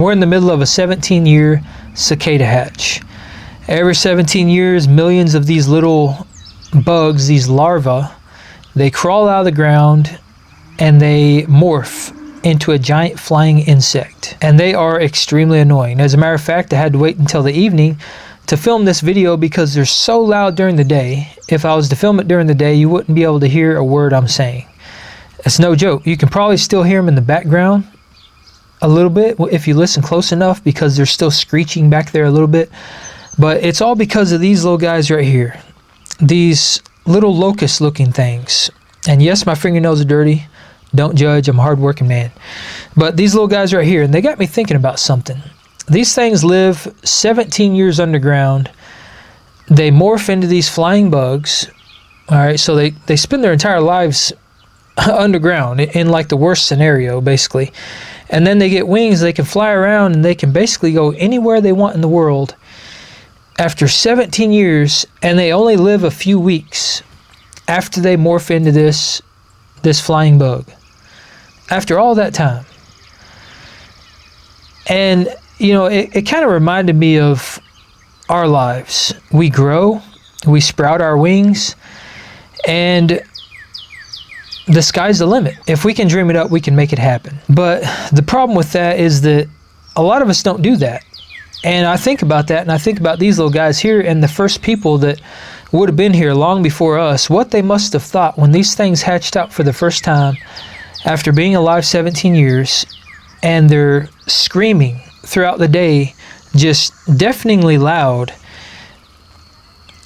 We're in the middle of a 17-year cicada hatch. Every 17 years, millions of these little bugs, these larvae, they crawl out of the ground and they morph into a giant flying insect. And they are extremely annoying. As a matter of fact, I had to wait until the evening to film this video because they're so loud during the day. If I was to film it during the day, you wouldn't be able to hear a word I'm saying. It's no joke. You can probably still hear them in the background a little bit if you listen close enough, because they're still screeching back there a little bit. But it's all because of these little guys right here. These little locust looking things. And yes, my fingernails are dirty. Don't judge, I'm a hard-working man. But these little guys right here, and they got me thinking about something. These things live 17 years underground. They morph into these flying bugs. All right, so they spend their entire lives underground in like the worst scenario, basically. And then they get wings, they can fly around, and they can basically go anywhere they want in the world after 17 years, and they only live a few weeks after they morph into this flying bug. After all that time. And, you know, it kind of reminded me of our lives. We grow, we sprout our wings, and the sky's the limit. If we can dream it up, we can make it happen. But the problem with that is that a lot of us don't do that. And I think about that, and I think about these little guys here and the first people that would have been here long before us, what they must have thought when these things hatched out for the first time after being alive 17 years, and they're screaming throughout the day, just deafeningly loud,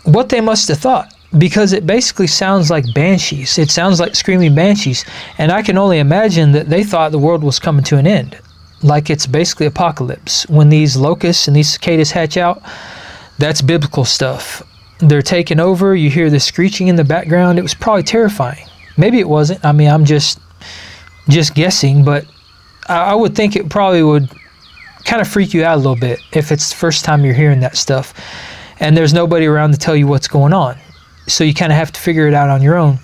what they must have thought. Because it basically sounds like banshees. It sounds like screaming banshees. And I can only imagine that they thought the world was coming to an end. Like it's basically apocalypse. When these locusts and these cicadas hatch out, that's biblical stuff. They're taking over. You hear the screeching in the background. It was probably terrifying. Maybe it wasn't. I mean, I'm just guessing, but I would think it probably would kind of freak you out a little bit if it's the first time you're hearing that stuff and there's nobody around to tell you what's going on. So you kind of have to figure it out on your own.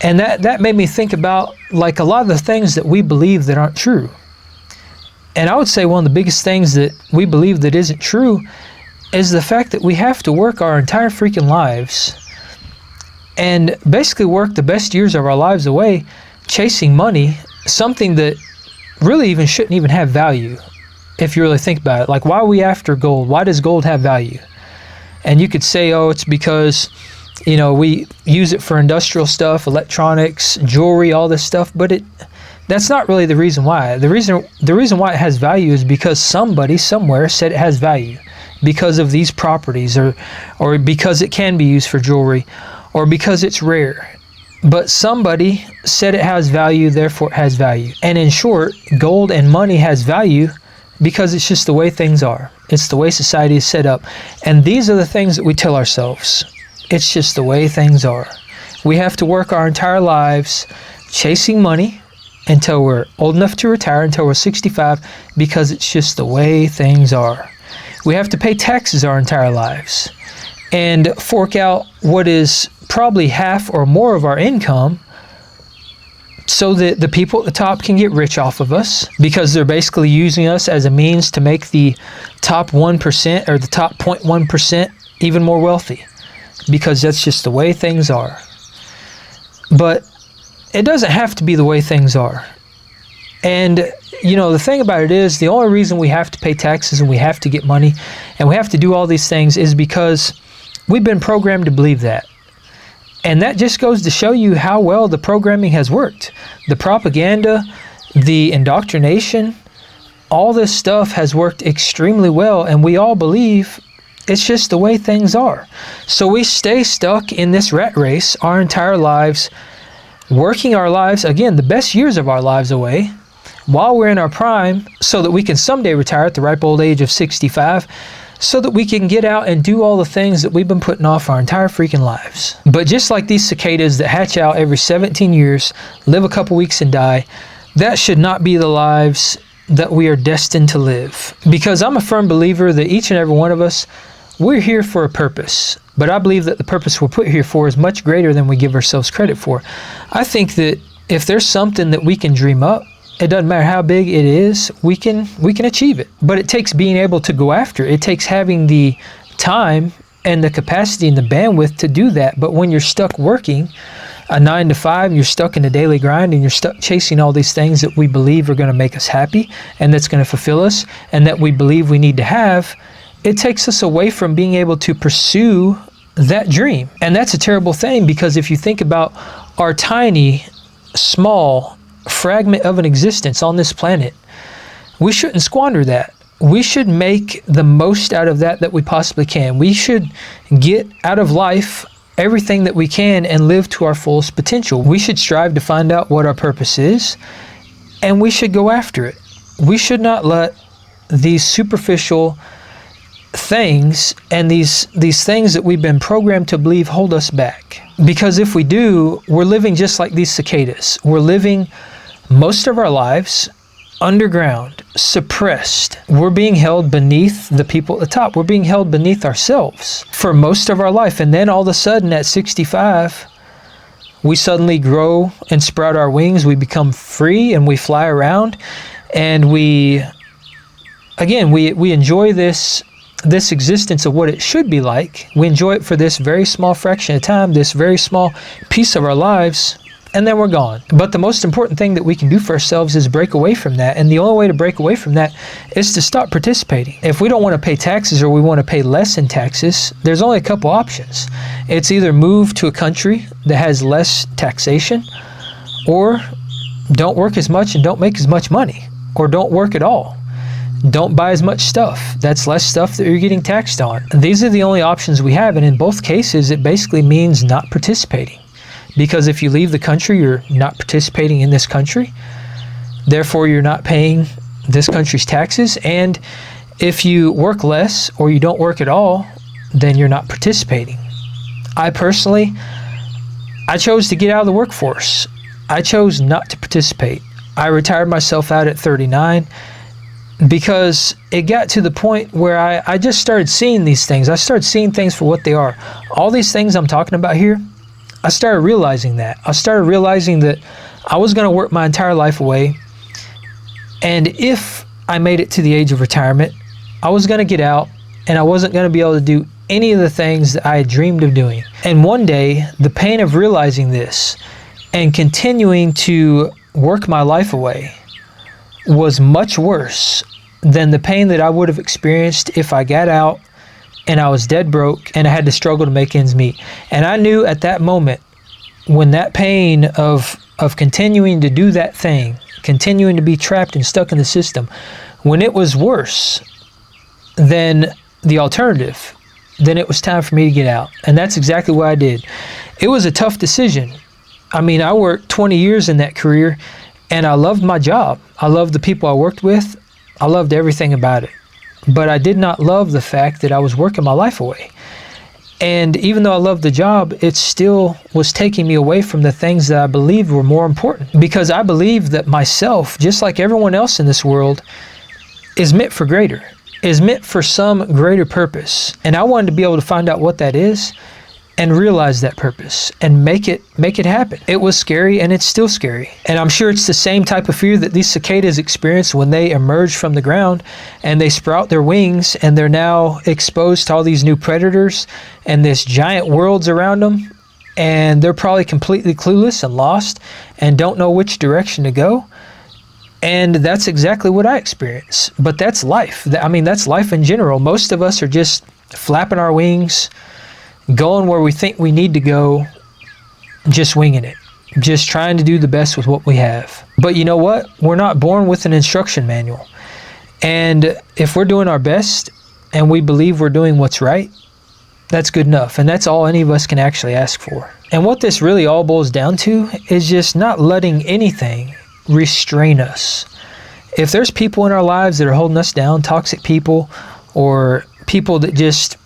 And that made me think about like a lot of the things that we believe that aren't true. And I would say one of the biggest things that we believe that isn't true is the fact that we have to work our entire freaking lives and basically work the best years of our lives away chasing money, something that really even shouldn't even have value if you really think about it. Like, why are we after gold? Why does gold have value? And you could say, oh, it's because, you know, we use it for industrial stuff, electronics, jewelry, all this stuff, but that's not really the reason why. The reason why it has value is because somebody somewhere said it has value because of these properties, or because it can be used for jewelry, or because it's rare. But somebody said it has value, therefore it has value. And in short, gold and money has value because it's just the way things are. It's the way society is set up. And these are the things that we tell ourselves. It's just the way things are. We have to work our entire lives chasing money until we're old enough to retire, until we're 65, because it's just the way things are. We have to pay taxes our entire lives and fork out what is probably half or more of our income so that the people at the top can get rich off of us, because they're basically using us as a means to make the top 1% or the top 0.1% even more wealthy, because that's just the way things are. But it doesn't have to be the way things are. And, you know, the thing about it is, the only reason we have to pay taxes and we have to get money and we have to do all these things is because we've been programmed to believe that. And that just goes to show you how well the programming has worked. The propaganda, the indoctrination, all this stuff has worked extremely well, and we all believe it's just the way things are. So we stay stuck in this rat race our entire lives, working our lives, again, the best years of our lives away, while we're in our prime, so that we can someday retire at the ripe old age of 65, so that we can get out and do all the things that we've been putting off our entire freaking lives. But just like these cicadas that hatch out every 17 years, live a couple weeks and die, that should not be the lives that we are destined to live. Because I'm a firm believer that each and every one of us, we're here for a purpose. But I believe that the purpose we're put here for is much greater than we give ourselves credit for. I think that if there's something that we can dream up it doesn't matter how big it is, we can achieve it. But it takes being able to go after it. It takes having the time and the capacity and the bandwidth to do that. But when you're stuck working a 9 to 5, you're stuck in the daily grind, and you're stuck chasing all these things that we believe are going to make us happy and that's going to fulfill us and that we believe we need to have, it takes us away from being able to pursue that dream. And that's a terrible thing, because if you think about our tiny, small fragment of an existence on this planet, we shouldn't squander that. We should make the most out of that we possibly can. We should get out of life everything that we can and live to our fullest potential. We should strive to find out what our purpose is, and we should go after it. We should not let these superficial things and these things that we've been programmed to believe hold us back. Because if we do, we're living just like these cicadas. We're living most of our lives underground, suppressed. We're being held beneath the people at the top. We're being held beneath ourselves for most of our life. And then all of a sudden at 65, we suddenly grow and sprout our wings. We become free and we fly around, and we enjoy this existence of what it should be like. We enjoy it for this very small fraction of time, this very small piece of our lives, and then we're gone. But the most important thing that we can do for ourselves is break away from that. And the only way to break away from that is to stop participating. If we don't want to pay taxes, or we want to pay less in taxes, there's only a couple options. It's either move to a country that has less taxation, or don't work as much and don't make as much money, or don't work at all. Don't buy as much stuff. That's less stuff that you're getting taxed on. These are the only options we have. And in both cases, it basically means not participating. Because if you leave the country, you're not participating in this country. Therefore, you're not paying this country's taxes. And if you work less or you don't work at all, then you're not participating. I personally chose to get out of the workforce. I chose not to participate. I retired myself out at 39 because it got to the point where I just started seeing these things. I started seeing things for what they are. All these things I'm talking about here, I started realizing that. I started realizing that I was going to work my entire life away. And if I made it to the age of retirement, I was going to get out and I wasn't going to be able to do any of the things that I had dreamed of doing. And one day, the pain of realizing this and continuing to work my life away was much worse than the pain that I would have experienced if I got out and I was dead broke and I had to struggle to make ends meet. And I knew at that moment, when that pain of continuing to do that thing, continuing to be trapped and stuck in the system, when it was worse than the alternative, then it was time for me to get out. And that's exactly what I did. It was a tough decision. I mean, I worked 20 years in that career, and I loved my job. I loved the people I worked with. I loved everything about it. But I did not love the fact that I was working my life away. And even though I loved the job, it still was taking me away from the things that I believed were more important. Because I believe that myself, just like everyone else in this world, is meant for greater, is meant for some greater purpose. And I wanted to be able to find out what that is and realize that purpose and make it happen. It was scary, and it's still scary. And I'm sure it's the same type of fear that these cicadas experience when they emerge from the ground and they sprout their wings and they're now exposed to all these new predators and this giant worlds around them. And they're probably completely clueless and lost and don't know which direction to go. And that's exactly what I experience. But that's life. I mean, that's life in general. Most of us are just flapping our wings, going where we think we need to go, just winging it, just trying to do the best with what we have. But you know what? We're not born with an instruction manual. And if we're doing our best and we believe we're doing what's right, that's good enough. And that's all any of us can actually ask for. And what this really all boils down to is just not letting anything restrain us. If there's people in our lives that are holding us down, toxic people, or people that just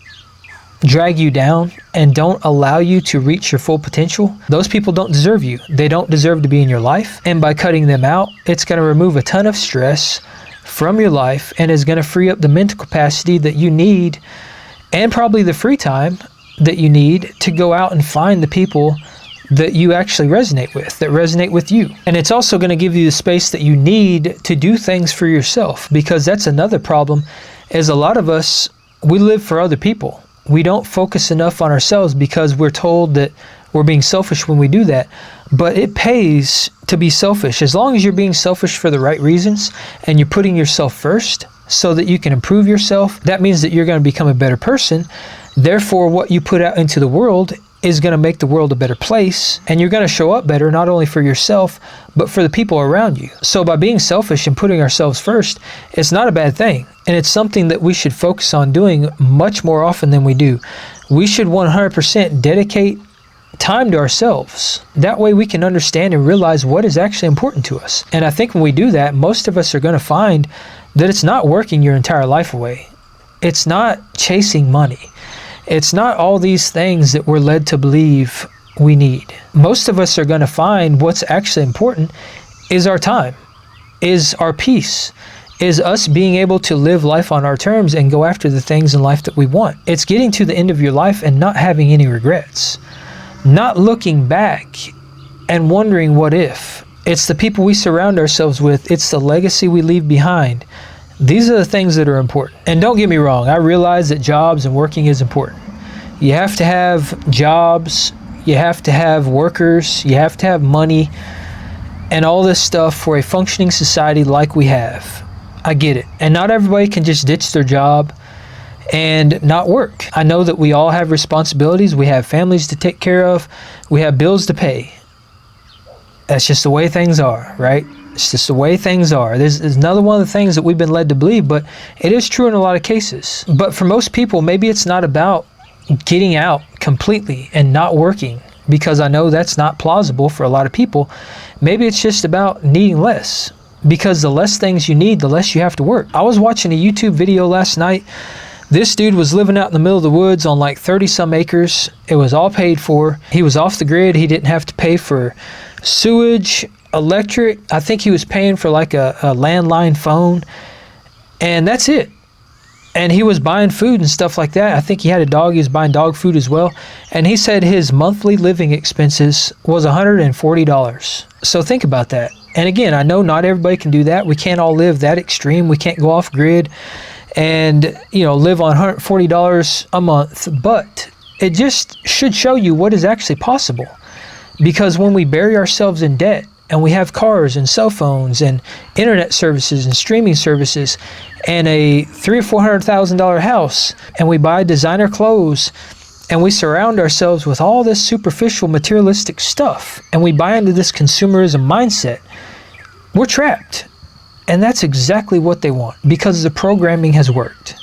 drag you down and don't allow you to reach your full potential, those people don't deserve you. They don't deserve to be in your life. And by cutting them out, it's going to remove a ton of stress from your life and is going to free up the mental capacity that you need, and probably the free time that you need to go out and find the people that you actually resonate with, that resonate with you. And it's also going to give you the space that you need to do things for yourself, because that's another problem, is a lot of us, we live for other people. We don't focus enough on ourselves because we're told that we're being selfish when we do that. But it pays to be selfish. As long as you're being selfish for the right reasons and you're putting yourself first so that you can improve yourself, that means that you're going to become a better person. Therefore, what you put out into the world is going to make the world a better place, and you're going to show up better, not only for yourself, but for the people around you. So by being selfish and putting ourselves first, it's not a bad thing. And it's something that we should focus on doing much more often than we do. We should 100% dedicate time to ourselves. That way we can understand and realize what is actually important to us. And I think when we do that, most of us are going to find that it's not working your entire life away. It's not chasing money. It's not all these things that we're led to believe we need. Most of us are going to find what's actually important is our time, is our peace, is us being able to live life on our terms and go after the things in life that we want. It's getting to the end of your life and not having any regrets. Not looking back and wondering what if. It's the people we surround ourselves with. It's the legacy we leave behind. These are the things that are important. And don't get me wrong, I realize that jobs and working is important. You have to have jobs, you have to have workers, you have to have money, and all this stuff for a functioning society like we have. I get it. And not everybody can just ditch their job and not work. I know that we all have responsibilities. We have families to take care of. We have bills to pay. That's just the way things are, right? It's just the way things are. There's another one of the things that we've been led to believe, but it is true in a lot of cases. But for most people, maybe it's not about getting out completely and not working, because I know that's not plausible for a lot of people. Maybe it's just about needing less, because the less things you need, the less you have to work. I was watching a YouTube video last night. This dude was living out in the middle of the woods on like 30 some acres. It was all paid for. He was off the grid. He didn't have to pay for sewage, electric. I think he was paying for like a landline phone, and that's it. And he was buying food and stuff like that. I think he had a dog. He was buying dog food as well. And he said his monthly living expenses was $140. So think about that. And again, I know not everybody can do that. We can't all live that extreme. We can't go off grid and, live on $140 a month. But it just should show you what is actually possible. Because when we bury ourselves in debt, and we have cars and cell phones and internet services and streaming services and a $300,000 or $400,000 house, and we buy designer clothes, and we surround ourselves with all this superficial materialistic stuff, and we buy into this consumerism mindset, we're trapped. And that's exactly what they want, because the programming has worked.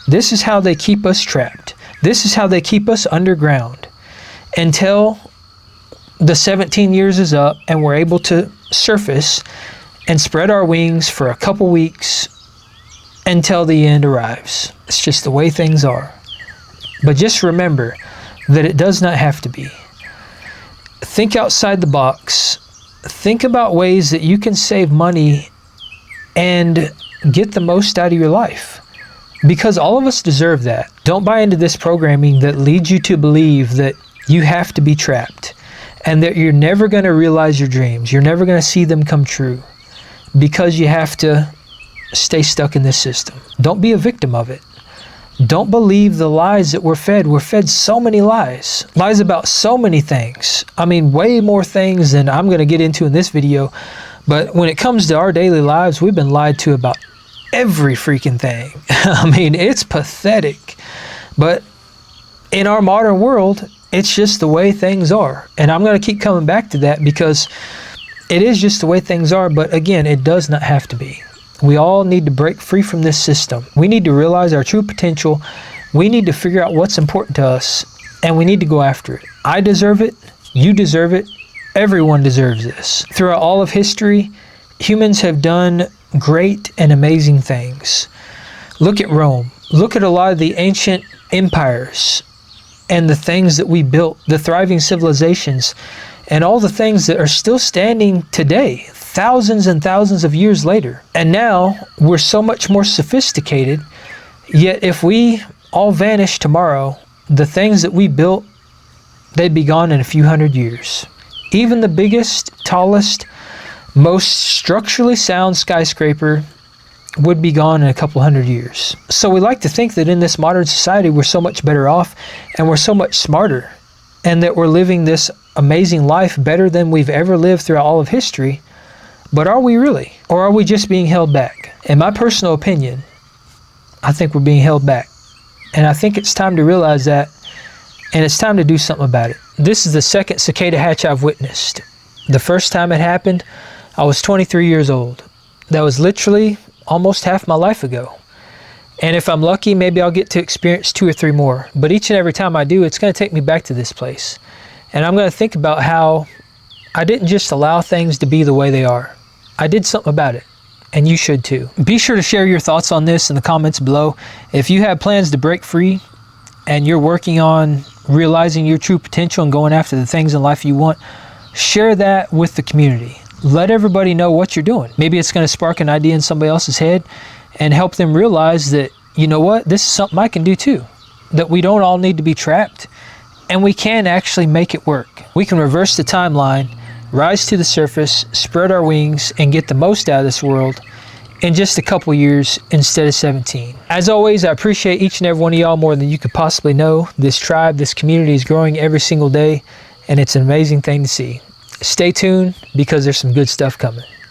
This is how they keep us trapped. This is how they keep us underground until the 17 years is up and we're able to surface and spread our wings for a couple weeks until the end arrives. It's just the way things are. But just remember that it does not have to be. Think outside the box. Think about ways that you can save money and get the most out of your life. Because all of us deserve that. Don't buy into this programming that leads you to believe that you have to be trapped, and that you're never going to realize your dreams. You're never going to see them come true because you have to stay stuck in this system. Don't be a victim of it. Don't believe the lies that we're fed. We're fed so many lies. Lies about so many things. I mean, way more things than I'm going to get into in this video. But when it comes to our daily lives, we've been lied to about every freaking thing. I mean, it's pathetic. But in our modern world, it's just the way things are. And I'm going to keep coming back to that because it is just the way things are. But again, it does not have to be. We all need to break free from this system. We need to realize our true potential. We need to figure out what's important to us, and we need to go after it. I deserve it. You deserve it. Everyone deserves this. Throughout all of history, humans have done great and amazing things. Look at Rome. Look at a lot of the ancient empires and the things that we built, the thriving civilizations, and all the things that are still standing today, thousands and thousands of years later. And now we're so much more sophisticated, yet if we all vanish tomorrow, the things that we built they'd be gone in a few hundred years. Even the biggest, tallest, most structurally sound skyscraper would be gone in a couple hundred years. So we like to think that in this modern society, we're so much better off and we're so much smarter, and that we're living this amazing life better than we've ever lived throughout all of history. But are we really? Or are we just being held back? In my personal opinion, I think we're being held back. And I think it's time to realize that, and it's time to do something about it. This is the second cicada hatch I've witnessed. The first time it happened, I was 23 years old. That was literally almost half my life ago. And if I'm lucky, maybe I'll get to experience 2 or 3 more. But each and every time I do, it's going to take me back to this place. And I'm going to think about how I didn't just allow things to be the way they are. I did something about it. And you should too. Be sure to share your thoughts on this in the comments below. If you have plans to break free and you're working on realizing your true potential and going after the things in life you want, share that with the community. Let everybody know what you're doing. Maybe it's going to spark an idea in somebody else's head and help them realize that, you know what, this is something I can do too. That we don't all need to be trapped, and we can actually make it work. We can reverse the timeline, rise to the surface, spread our wings, and get the most out of this world in just a couple years instead of 17. As always, I appreciate each and every one of y'all more than you could possibly know. This tribe, this community is growing every single day, and it's an amazing thing to see. Stay tuned, because there's some good stuff coming.